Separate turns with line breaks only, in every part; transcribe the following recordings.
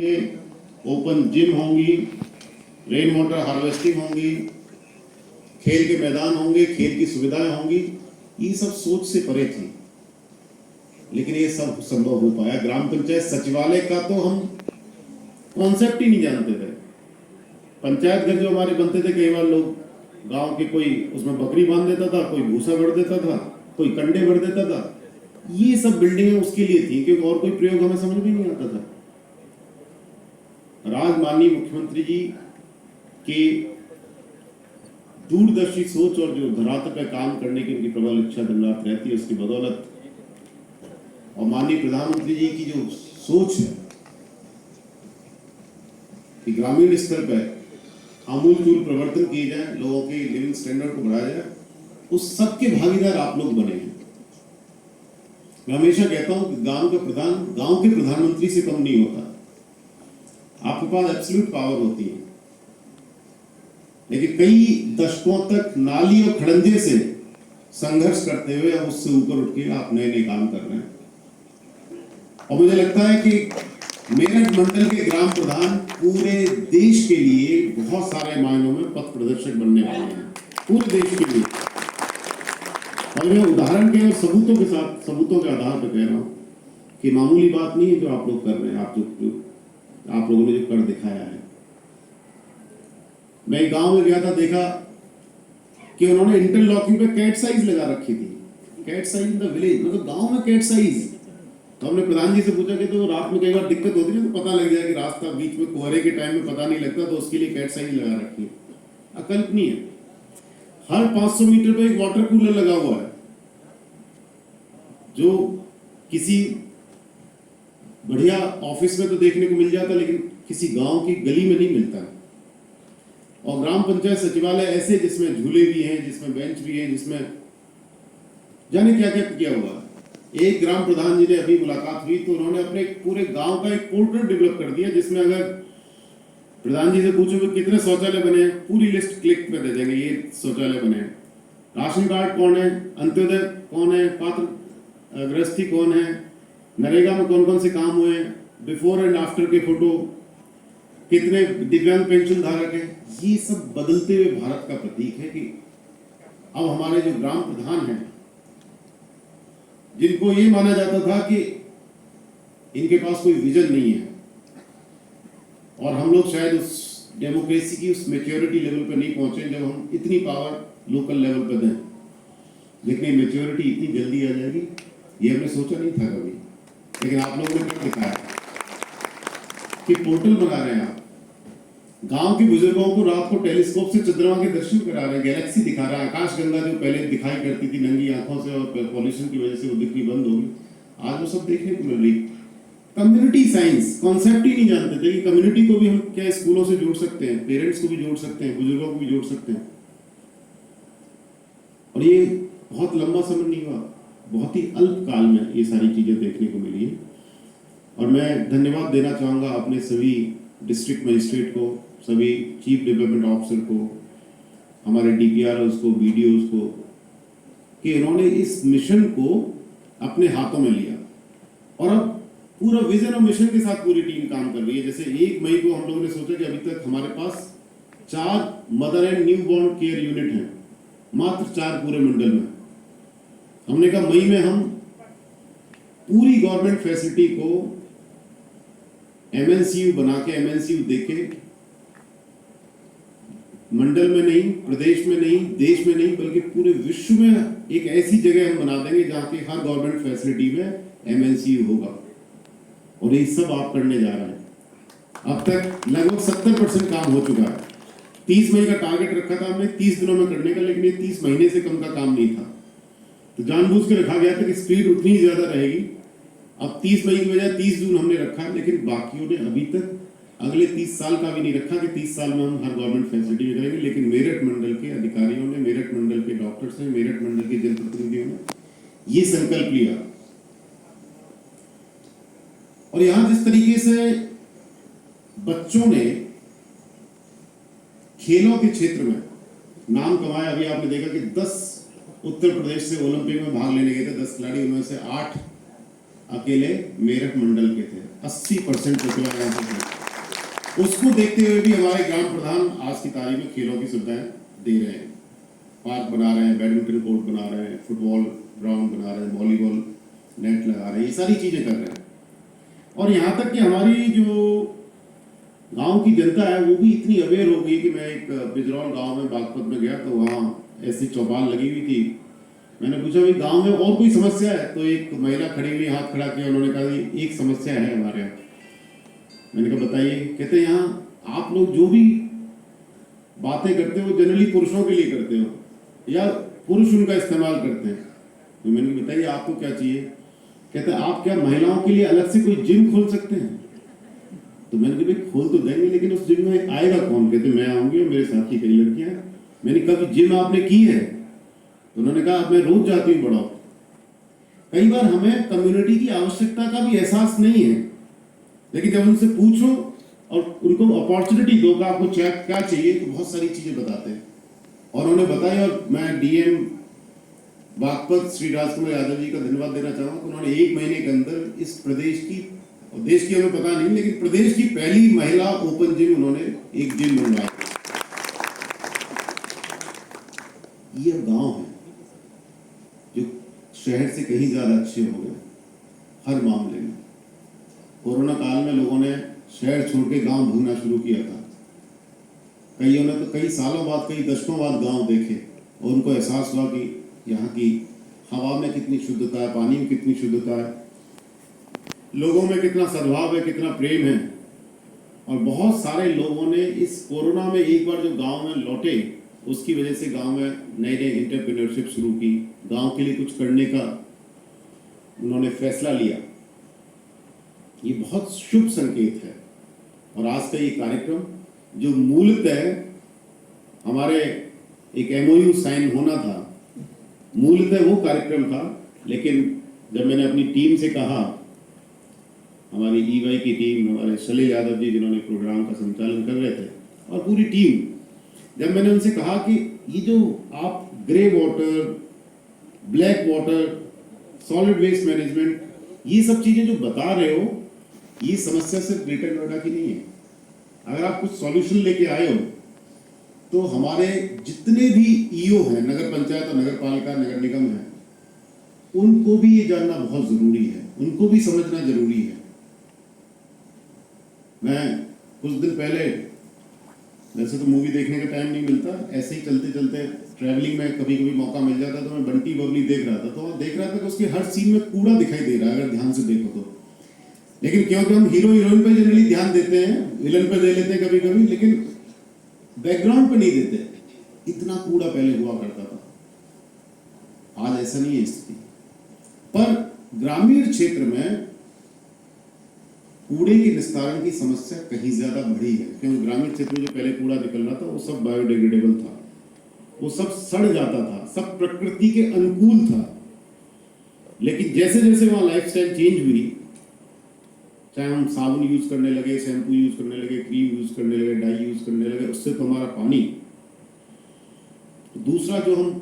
होंगे, open gym होंगी, rain water harvesting होंगी, खेल के मैदान होंगे, खेल की सुविधाएं होंगी। ये सब सोच से परे थी, लेकिन ये सब संभव हो पाया। ग्राम पंचायत सचिवालय का तो हम कॉन्सेप्ट ही नहीं जानते थे। पंचायत घर जो हमारे बनते थे, कई बार लोग गांव के कोई उसमें बकरी बांध देता था, कोई भूसा भर देता था, कोई कंडे भर देता था। ये सब बिल्डिंगें उसके लिए थी, क्योंकि और कोई प्रयोग हमें समझ में नहीं आता था। आज माननीय मुख्यमंत्री जी की दूरदर्शी सोच और जो धरातल पर काम करने की उनकी प्रबल इच्छा दिन रात रहती है, उसकी बदौलत, और माननीय प्रधानमंत्री जी की जो सोच है कि ग्रामीण स्तर पर आमूलचूल परिवर्तन किए जाए, लोगों के लिविंग स्टैंडर्ड को बढ़ाया जाए, उस सबके भागीदार आप लोग बने हैं। मैं हमेशा कहता हूं कि गांव का प्रधान गांव के प्रधानमंत्री से कम नहीं होता। आपके पास एब्सोल्यूट पावर होती है, लेकिन कई दशकों तक नाली और खड़ंजे से संघर्ष करते हुए अब उससे ऊपर उठ के आप नए नए काम कर रहे हैं। और मुझे लगता है कि मेरठ मंडल के ग्राम प्रधान पूरे देश के लिए बहुत सारे मायनों में पथ प्रदर्शक बनने वाले हैं, पूरे देश के लिए। और मैं उदाहरण के और सबूतों के साथ, सबूतों के आधार पर कह रहा हूं कि मामूली बात नहीं है जो आप लोग कर रहे हैं, आप लोगों ने जो कर दिखाया है। मैं गांव में गया था, देखा कि उन्होंने इंटरलॉकिंग पे कैट साइज लगा रखी थी। Cat size in the village, मतलब गांव में कैट साइज। तो हमने प्रधान जी से पूछा कि तो रात में कई बार दिक्कत होती है, तो पता लग जाए कि रास्ता बीच में कोहरे के टाइम में पता नहीं लगता, तो उसके लिए कैट साइज लगा रखी है। अकल्पनीय है। हर 500 मीटर पे एक वाटर कूलर लगा हुआ है, जो किसी बढ़िया ऑफिस में तो देखने को मिल जाता, लेकिन किसी गांव की गली में नहीं मिलता। और ग्राम पंचायत सचिवालय ऐसे जिसमें झूले भी हैं, जिसमें बेंच भी है, जिसमें जाने क्या क्या किया हुआ। एक ग्राम प्रधान जी ने अभी मुलाकात हुई तो उन्होंने अपने पूरे गांव का एक पोर्टल डेवलप कर दिया, जिसमें अगर प्रधान जी से पूछो कि कितने शौचालय बने हैं, पूरी लिस्ट क्लिक पे दे देंगे, ये शौचालय बने हैं। राशन कार्ड कौन है, अंत्योदय कौन है, पात्र गृहस्थी कौन है, नरेगा में कौन कौन से काम हुए हैं, बिफोर एंड आफ्टर के फोटो, कितने दिव्यांग पेंशन धारक हैं। ये सब बदलते हुए भारत का प्रतीक है कि अब हमारे जो ग्राम प्रधान हैं, जिनको ये माना जाता था कि इनके पास कोई विजन नहीं है, और हम लोग शायद उस डेमोक्रेसी की उस मैच्योरिटी लेवल पर नहीं पहुंचे जब हम इतनी पावर लोकल लेवल पर दें। लेकिन ये मैच्योरिटी इतनी जल्दी आ जाएगी ये हमने सोचा नहीं था कभी। लेकिन आप लोगों ने क्या दिखाया कि पोर्टल बना रहे हैं, आप गांव के बुजुर्गों को रात को टेलीस्कोप से चंद्रमा के दर्शन करा रहे हैं, गैलेक्सी दिखा रहा है। आकाश गंगा जो पहले दिखाई करती थी नंगी आंखों से और पॉल्यूशन की वजह से वो दिखनी बंद होगी, आज वो सब देखने को मिल रही। कम्युनिटी साइंस कॉन्सेप्ट ही नहीं जानते थे कि कम्युनिटी को भी हम क्या स्कूलों से जोड़ सकते हैं, पेरेंट्स को भी जोड़ सकते हैं, बुजुर्गों को भी जोड़ सकते हैं। और ये बहुत लंबा समय नहीं हुआ, बहुत ही अल्प काल में ये सारी चीजें देखने को मिली है। और मैं धन्यवाद देना चाहूंगा अपने सभी डिस्ट्रिक्ट मजिस्ट्रेट को, सभी चीफ डेवलपमेंट ऑफिसर को, हमारे डीपीआरओस को, बीडीओस को, कि इन्होंने इस मिशन को अपने हाथों में लिया और अब पूरा विजन और मिशन के साथ पूरी टीम काम कर रही है। जैसे 1 मई को हम लोगों ने सोचा कि अभी तक हमारे पास 4 mother and new born care unit हैं, मात्र 4 पूरे मंडल में। हमने कहा मई में हम पूरी गवर्नमेंट फैसिलिटी को एमएनसीयू बना के, एमएनसीयू देके, मंडल में नहीं, प्रदेश में नहीं, देश में नहीं, बल्कि पूरे विश्व में एक ऐसी जगह हम बना देंगे जहां की हर गवर्नमेंट फैसिलिटी में एमएनसीयू होगा। और ये सब आप करने जा रहे हैं। अब तक लगभग 70% काम हो चुका है। 30 मई का टारगेट रखा था हमने 30 दिनों में करने का, लेकिन ये 30 महीने से कम का काम नहीं था। तो जानबूझ के रखा गया था कि स्पीड उतनी ज्यादा रहेगी। अब 30 मई की बजाय 30 जून हमने रखा, लेकिन बाकियों ने अभी तक अगले 30 साल का भी नहीं रखा कि 30 साल में हम हर गवर्नमेंट फैसिलिटी में करेंगे। लेकिन मेरठ मंडल के अधिकारियों ने, मेरठ मंडल के डॉक्टर्स ने, मेरठ मंडल के जनप्रतिनिधियों ने ये संकल्प लिया। और यहां जिस तरीके से बच्चों ने खेलों के क्षेत्र में नाम कमाया, अभी आपने देखा कि 10 उत्तर प्रदेश से ओलंपिक में भाग लेने गए थे 10 खिलाड़ी, उनमें से 8 अकेले मेरठ मंडल के थे, 80% प्रतिभा यहाँ से थे। उसको देखते हुए भी हमारे ग्राम प्रधान आज की तारीख में खेलों की सुविधाएं दे रहे हैं, पार्क बना रहे हैं, बैडमिंटन कोर्ट बना रहे हैं, फुटबॉल ग्राउंड बना रहे हैं, वॉलीबॉल नेट लगा रहे हैं, ये सारी चीज़ें कर रहे हैं। और यहाँ तक कि हमारी जो गांव की जनता है वो भी इतनी अवेयर हो गई कि मैं एक बिजरौल गांव में बागपत में गया तो वहाँ ऐसी चौपाल लगी हुई थी। मैंने पूछा भाई गांव में और कोई समस्या है, तो एक महिला खड़ी हुई हाथ खड़ा किया, उन्होंने कहा एक समस्या है हमारे यहाँ। मैंने कहा बताइए। कहते यहाँ आप लोग जो भी बातें करते हो जनरली पुरुषों के लिए करते हो या पुरुष उनका इस्तेमाल करते हैं। तो मैंने कहा बताइए आपको क्या चाहिए। कहते आप क्या महिलाओं के लिए अलग से कोई जिम खोल सकते हैं। तो मैंने कहा भाई खोल तो देंगे लेकिन उस जिम में आएगा कौन। कहते मैं आऊंगी और मेरे साथ की कई लड़कियां हैं। मैंने कहा जिम आपने की है। तो उन्होंने कहा मैं रोज जाती हूँ बड़ा। कई बार हमें कम्युनिटी की आवश्यकता का भी एहसास नहीं है, लेकिन जब उनसे पूछो और उनको अपॉर्चुनिटी दो कि आपको क्या चाहिए तो बहुत सारी चीजें बताते हैं। और उन्होंने बताया, और मैं डीएम बागपत श्री राजकुमार यादव जी का धन्यवाद देना चाहूँगा। उन्होंने 1 महीने के अंदर इस प्रदेश की, और देश की हमें पता नहीं लेकिन प्रदेश की पहली महिला ओपन जिम उन्होंने एक जिम बनवाई। ये गांव है जो शहर से कहीं ज्यादा अच्छे हो गए हर मामले में। कोरोना काल में लोगों ने शहर छोड़ के गांव ढूंढना शुरू किया था। कईयों ने तो कई सालों बाद, कई दशकों बाद गांव देखे और उनको एहसास हुआ कि यहाँ की हवा में कितनी शुद्धता है, पानी में कितनी शुद्धता है, लोगों में कितना सद्भाव है, कितना प्रेम है। और बहुत सारे लोगों ने इस कोरोना में एक बार जो गांव में लौटे उसकी वजह से गांव में नए नए एंटरप्रेन्योरशिप शुरू की, गांव के लिए कुछ करने का उन्होंने फैसला लिया। ये बहुत शुभ संकेत है। और आज का ये कार्यक्रम जो मूलतः हमारे एक एमओयू साइन होना था, मूलतः वो कार्यक्रम था, लेकिन जब मैंने अपनी टीम से कहा, हमारी ईवाई की टीम, हमारे सलील यादव जी जिन्होंने प्रोग्राम का संचालन कर रहे थे, और पूरी टीम, जब मैंने उनसे कहा कि ये जो आप grey water, black water, solid waste management, ये सब चीजें जो बता रहे हो, ये समस्या सिर्फ ग्रेटर नोएडा की नहीं है। अगर आप कुछ सॉल्यूशन लेके आए हो तो हमारे जितने भी ईओ हैं, नगर पंचायत और नगर पालिका, नगर निगम है, उनको भी ये जानना बहुत जरूरी है, उनको भी समझना जरूरी है। मैं कुछ दिन पहले, वैसे तो मूवी देखने का टाइम नहीं मिलता, ऐसे ही चलते चलते ट्रैवलिंग में कभी कभी मौका मिल जाता, तो मैं बंटी बबली देख रहा था। तो देख रहा था कि उसके हर सीन में कूड़ा दिखाई दे रहा है अगर ध्यान से देखो तो। लेकिन क्योंकि हम हीरो हीरोइन पे जनरली ध्यान देते हैं, विलन पे दे लेते हैं कभी कभी, लेकिन बैकग्राउंड पे नहीं देते। इतना कूड़ा पहले हुआ करता था, आज ऐसा नहीं है स्थिति। पर ग्रामीण क्षेत्र में कूड़े के निस्तारण की समस्या कहीं ज्यादा बढ़ी है, क्योंकि ग्रामीण क्षेत्र में जो पहले कूड़ा निकल रहा था वो सब बायोडिग्रेडेबल था, वो सब सड़ जाता था, सब प्रकृति के अनुकूल था। लेकिन जैसे जैसे वहां लाइफस्टाइल चेंज हुई, चाहे हम साबुन यूज करने लगे, शैम्पू यूज करने लगे, क्रीम यूज करने लगे, डाई यूज करने लगे, उससे तो हमारा पानी, दूसरा जो हम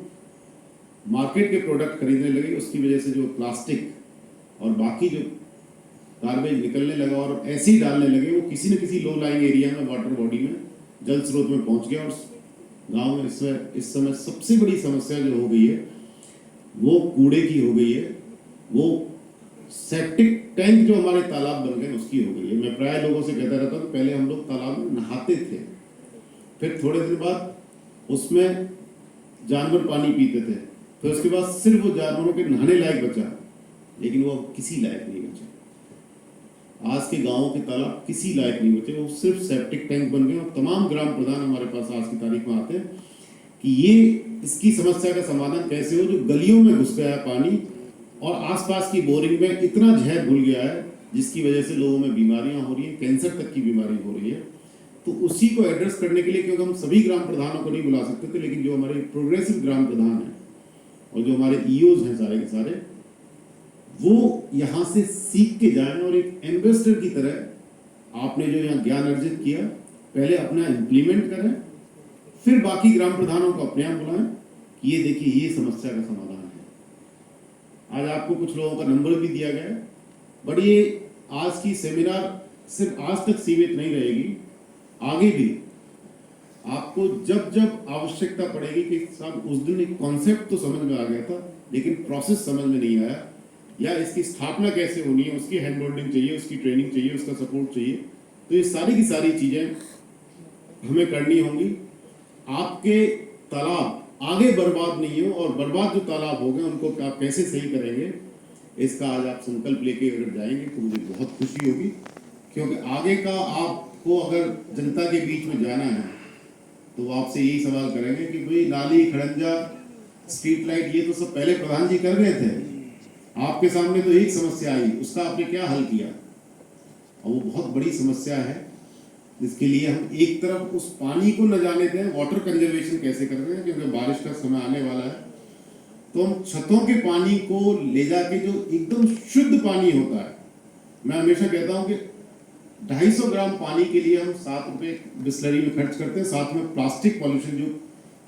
मार्केट के प्रोडक्ट खरीदने लगे उसकी वजह से जो प्लास्टिक और बाकी जो गार्बेज निकलने लगा और ऐसे ही डालने लगे, वो किसी न किसी लो लाइंग एरिया में, वाटर बॉडी में, जल स्रोत में पहुंच गया। और गांव में इस समय सबसे बड़ी समस्या जो हो गई है वो कूड़े की हो गई है, वो सेप्टिक टैंक जो हमारे तालाब बन गए उसकी हो गई है। मैं प्राय लोगों से कहता रहता हूँ, पहले हम लोग तालाब में नहाते थे, फिर थोड़े दिन बाद उसमें जानवर पानी पीते थे, फिर उसके बाद सिर्फ वो जानवरों के नहाने लायक बचा, लेकिन वो किसी लायक नहीं बचे। आज के गांवों के तालाब किसी लायक नहीं बचे, वो सिर्फ सेप्टिक टैंक बन गए। और तमाम ग्राम प्रधान हमारे पास आज की तारीख में आते हैं कि ये इसकी समस्या का समाधान कैसे हो। जो गलियों में घुस गया है पानी और आसपास की बोरिंग में इतना जहर घुल गया है जिसकी वजह से लोगों में बीमारियां हो रही हैं, कैंसर तक की बीमारी हो रही है। तो उसी को एड्रेस करने के लिए, क्योंकि हम सभी ग्राम प्रधानों को नहीं बुला सकते थे, लेकिन जो हमारे प्रोग्रेसिव ग्राम प्रधान हैं और जो हमारे ईओज हैं सारे के सारे, वो यहाँ से सीख के जाएं और एक एम्बेसडर की तरह आपने जो यहाँ ज्ञान अर्जित किया पहले अपना इम्प्लीमेंट करें, फिर बाकी ग्राम प्रधानों को अपने आप बुलाएं कि ये देखिए ये समस्या का समाधान है। आज आपको कुछ लोगों का नंबर भी दिया गया है, बट ये आज की सेमिनार सिर्फ आज तक सीमित नहीं रहेगी, आगे भी आपको जब जब आवश्यकता पड़ेगी कि साहब उस दिन एक कॉन्सेप्ट तो समझ में आ गया था लेकिन प्रोसेस समझ में नहीं आया, या इसकी स्थापना कैसे होनी है, उसकी हैंड होल्डिंग चाहिए, उसकी ट्रेनिंग चाहिए, उसका सपोर्ट चाहिए, तो ये सारी की सारी चीज़ें हमें करनी होंगी। आपके तालाब आगे बर्बाद नहीं हो, और बर्बाद जो तालाब हो गए उनको आप कैसे सही करेंगे, इसका आज आप संकल्प लेके अगर जाएंगे तो मुझे बहुत खुशी होगी। क्योंकि आगे का आपको अगर जनता के बीच में जाना है तो वो आपसे यही सवाल करेंगे कि भाई नाली, खड़ंजा, स्ट्रीट लाइट, ये तो सब पहले प्रधान जी कर गए थे, आपके सामने तो एक समस्या आई, उसका आपने क्या हल किया? और वो बहुत बड़ी समस्या है, जिसके लिए हम एक तरफ उस पानी को न जाने दें, वाटर कंजर्वेशन कैसे कर रहे हैं, क्योंकि बारिश का समय आने वाला है, तो हम छतों के पानी को ले जाके जो एकदम शुद्ध पानी होता है, मैं हमेशा कहता हूं कि 250 ग्राम पानी के लिए हम 7 रुपए बिस्लरी में खर्च करते हैं, साथ में प्लास्टिक पॉल्यूशन जो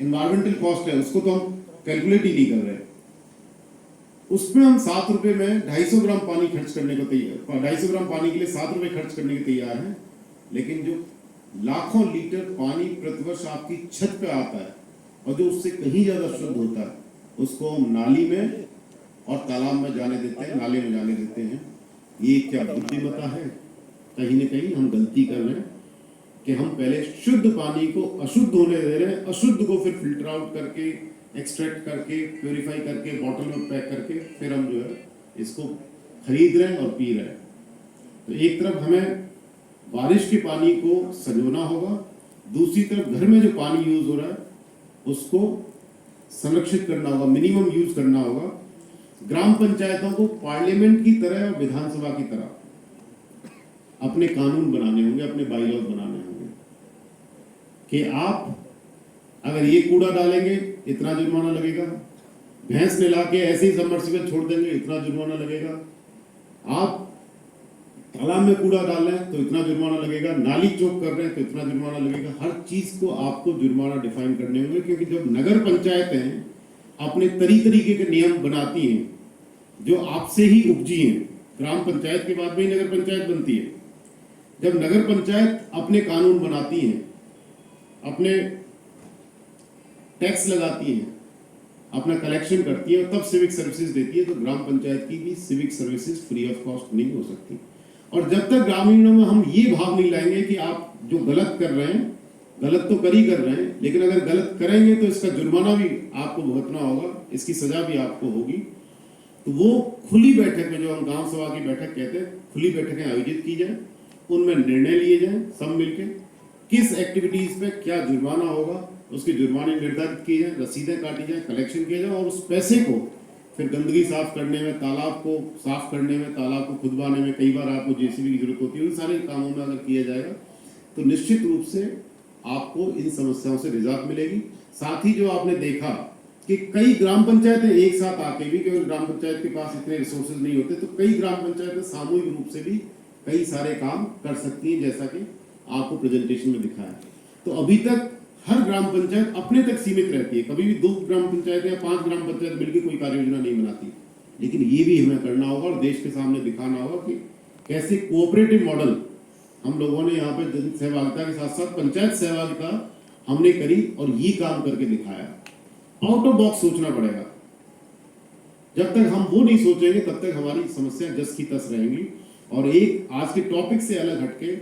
एनवायरमेंटल कॉस्ट है उसको तो हम कैलकुलेट ही नहीं कर रहे, उसमें हम 7 रुपए में 250 ग्राम पानी खर्च करने को तैयार, 250 ग्राम पानी के लिए 7 रुपए खर्च करने के तैयार हैं। लेकिन जो लाखों लीटर पानी प्रतिवर्ष आपकी छत पे आता है और जो उससे कहीं ज्यादा शुद्ध होता है, उसको हम नाली में और तालाब में जाने देते हैं, नाले में जाने देते हैं। ये क्या बुद्धिमत्ता है? कहीं ना कहीं हम गलती कर रहे हैं कि हम पहले शुद्ध पानी को अशुद्ध होने दे रहे हैं, अशुद्ध को फिर फिल्टर आउट करके, एक्सट्रैक्ट करके, प्योरीफाई करके, बॉटल में पैक करके फिर हम जो है इसको खरीद रहे हैं और पी रहे हैं। तो एक तरफ हमें बारिश के पानी को संजोना होगा, दूसरी तरफ घर में जो पानी यूज हो रहा है उसको संरक्षित करना होगा, मिनिमम यूज करना होगा। ग्राम पंचायतों को पार्लियामेंट की तरह और विधानसभा की तरह अपने कानून बनाने होंगे, अपने बाईलॉज बनाने होंगे कि आप अगर ये कूड़ा डालेंगे इतना जुर्माना लगेगा, भैंस नहला के ऐसे ही सबमर्सिबल छोड़ देंगे इतना जुर्माना लगेगा, आप तालाब में कूड़ा डाल रहे हैं तो इतना जुर्माना लगेगा, नाली चौक कर रहे हैं तो इतना जुर्माना लगेगा। हर चीज को आपको जुर्माना डिफाइन करने होंगे, क्योंकि जब नगर पंचायतें अपने तरीके के नियम बनाती हैं जो आपसे ही उपजी हैं, ग्राम पंचायत के बाद में ही नगर पंचायत बनती है, जब नगर पंचायत अपने कानून बनाती हैं, अपने टैक्स लगाती हैं, अपना कलेक्शन करती है और तब सिविक सर्विसेज देती है, तो ग्राम पंचायत की भी civic services free of cost नहीं हो सकती। और जब तक ग्रामीणों में हम ये भाव नहीं लाएंगे कि आप जो गलत कर रहे हैं, गलत तो कर ही कर रहे हैं, लेकिन अगर गलत करेंगे तो इसका जुर्माना भी आपको भुगतना होगा, इसकी सजा भी आपको होगी, तो वो खुली बैठक में, जो हम गांव सभा की बैठक कहते हैं, खुली बैठकें आयोजित की जाए, उनमें निर्णय लिए जाए सब मिलकर, किस एक्टिविटीज पे क्या जुर्माना होगा, उसके जुर्माने निर्धारित किए जाए, रसीदें काटी जाए, कलेक्शन किया जाए, और उस पैसे को फिर गंदगी साफ करने में, तालाब को साफ करने में, तालाब को खुदवाने में, कई बार आपको जेसीबी की जरूरत होती है, उन सारे कामों में अगर किया जाएगा तो निश्चित रूप से आपको इन समस्याओं से निजात मिलेगी। साथ ही जो आपने देखा कि कई ग्राम पंचायतें एक साथ आके भी, क्योंकि ग्राम पंचायत के पास इतने रिसोर्सेज नहीं होते, तो कई ग्राम पंचायतें सामूहिक रूप से भी कई सारे काम कर सकती हैं, जैसा कि आपको प्रेजेंटेशन में दिखाया। तो अभी तक हर ग्राम पंचायत अपने तक सीमित रहती है, कभी भी 2 ग्राम पंचायत या 5 ग्राम पंचायत मिलकर कोई कार्य योजना नहीं बनाती, लेकिन ये भी हमें करना होगा और देश के सामने दिखाना होगा कि कैसे कोऑपरेटिव मॉडल हम लोगों ने यहाँ पे जन सहभागिता के साथ साथ पंचायत सहभागिता हमने करी और ये काम करके दिखाया। आउट ऑफ बॉक्स सोचना पड़ेगा, जब तक हम वो नहीं सोचेंगे तब तक हमारी समस्या जस की तस रहेंगी। और एक आज के टॉपिक से अलग हटके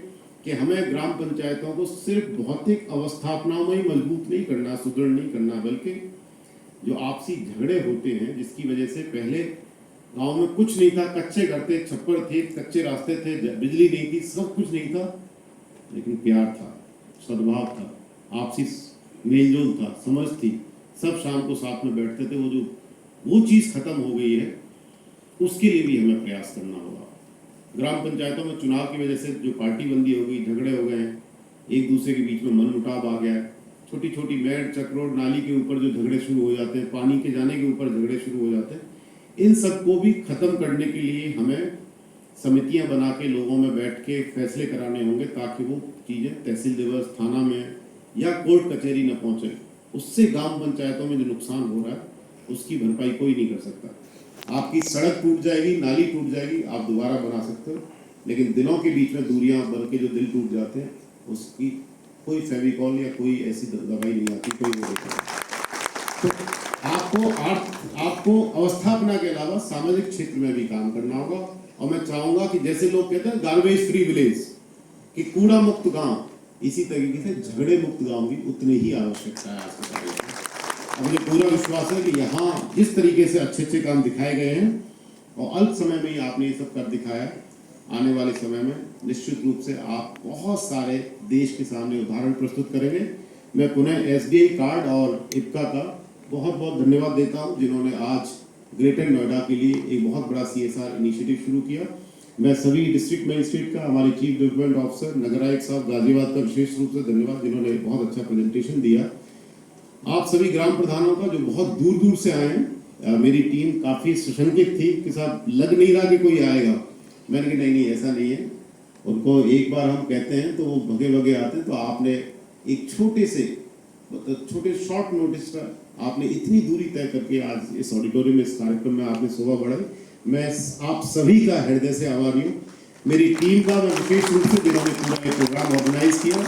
कि हमें ग्राम पंचायतों को सिर्फ भौतिक अवस्थापनाओं में ही मजबूत नहीं करना, सुदृढ़ नहीं करना, बल्कि जो आपसी झगड़े होते हैं, जिसकी वजह से पहले गांव में कुछ नहीं था, कच्चे घर थे, छप्पर थे, कच्चे रास्ते थे, बिजली नहीं थी, सब कुछ नहीं था, लेकिन प्यार था, सद्भाव था, आपसी मेलजोल था, समझ थी, सब शाम को साथ में बैठते थे। वो चीज खत्म हो गई है, उसके लिए भी हमें प्रयास करना होगा। ग्राम पंचायतों में चुनाव की वजह से जो पार्टी बंदी हो गई, झगड़े हो गए हैं, एक दूसरे के बीच में मनमुटाव आ गया है, छोटी छोटी मेड़, चक्रोड, नाली के ऊपर जो झगड़े शुरू हो जाते हैं, पानी के जाने के ऊपर झगड़े शुरू हो जाते हैं, इन सबको भी खत्म करने के लिए हमें समितियां बना के लोगों में बैठ के फैसले कराने होंगे, ताकि वो चीजें तहसील दिवस, थाना में या कोर्ट कचहरी न पहुंचे। उससे ग्राम पंचायतों में जो नुकसान हो रहा है उसकी भरपाई कोई नहीं कर सकता। आपकी सड़क टूट जाएगी, नाली टूट जाएगी, आप दोबारा बना सकते हो, लेकिन दिलों के बीच में दूरियां बन के जो दिल टूट जाते हैं उसकी कोई फेविकॉल या कोई ऐसी दवाई नहीं आती, कोई वो नहीं। तो आपको अवस्थापना के अलावा सामाजिक क्षेत्र में भी काम करना होगा। और मैं चाहूंगा कि जैसे लोग कहते हैं गार्बेज फ्री विलेज, कि कूड़ा मुक्त गांव, इसी तरीके से झगड़े मुक्त गांव भी उतनी ही आवश्यकता है आज के समय में। मुझे पूरा विश्वास है कि यहाँ जिस तरीके से अच्छे अच्छे काम दिखाए गए हैं और अल्प समय में ही आपने ये सब कर दिखाया, आने वाले समय में निश्चित रूप से आप बहुत सारे देश के सामने उदाहरण प्रस्तुत करेंगे। मैं पुनः SBI कार्ड और IPCA का बहुत बहुत धन्यवाद देता हूं, जिन्होंने आज ग्रेटर नोएडा के लिए एक बहुत बड़ा CSR इनिशिएटिव शुरू किया। मैं सभी डिस्ट्रिक्ट मजिस्ट्रेट का, हमारे चीफ डेवलपमेंट ऑफिसर नगर आयुक्त साहब गाजियाबाद का विशेष रूप से धन्यवाद, जिन्होंने बहुत अच्छा प्रेजेंटेशन दिया। आप सभी ग्राम प्रधानों का जो बहुत दूर दूर से आए हैं, मेरी टीम काफ़ी सुशंकित थी कि साहब लग नहीं रहा कि कोई आएगा। मैंने कहा नहीं ऐसा नहीं है, उनको एक बार हम कहते हैं तो वो भगे भगे आते हैं। तो आपने एक छोटे से मतलब छोटे शॉर्ट नोटिस पर आपने इतनी दूरी तय करके आज इस ऑडिटोरियम में, इस कार्यक्रम में आपने शोभा बढ़ाई। मैं आप सभी का हृदय से आभारी हूँ, मेरी टीम का मैं विशेष रूप से, जिन्होंने पूरा ये प्रोग्राम ऑर्गेनाइज किया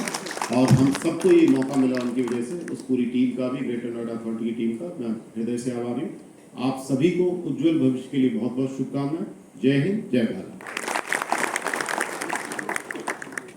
और हम सबको ये मौका मिला उनकी वजह से, उस पूरी टीम का भी, ग्रेटर नोएडा अथॉरिटी की टीम का मैं हृदय से आभारी हूँ। आप सभी को उज्जवल भविष्य के लिए बहुत बहुत शुभकामनाएं। जय हिंद, जय भारत।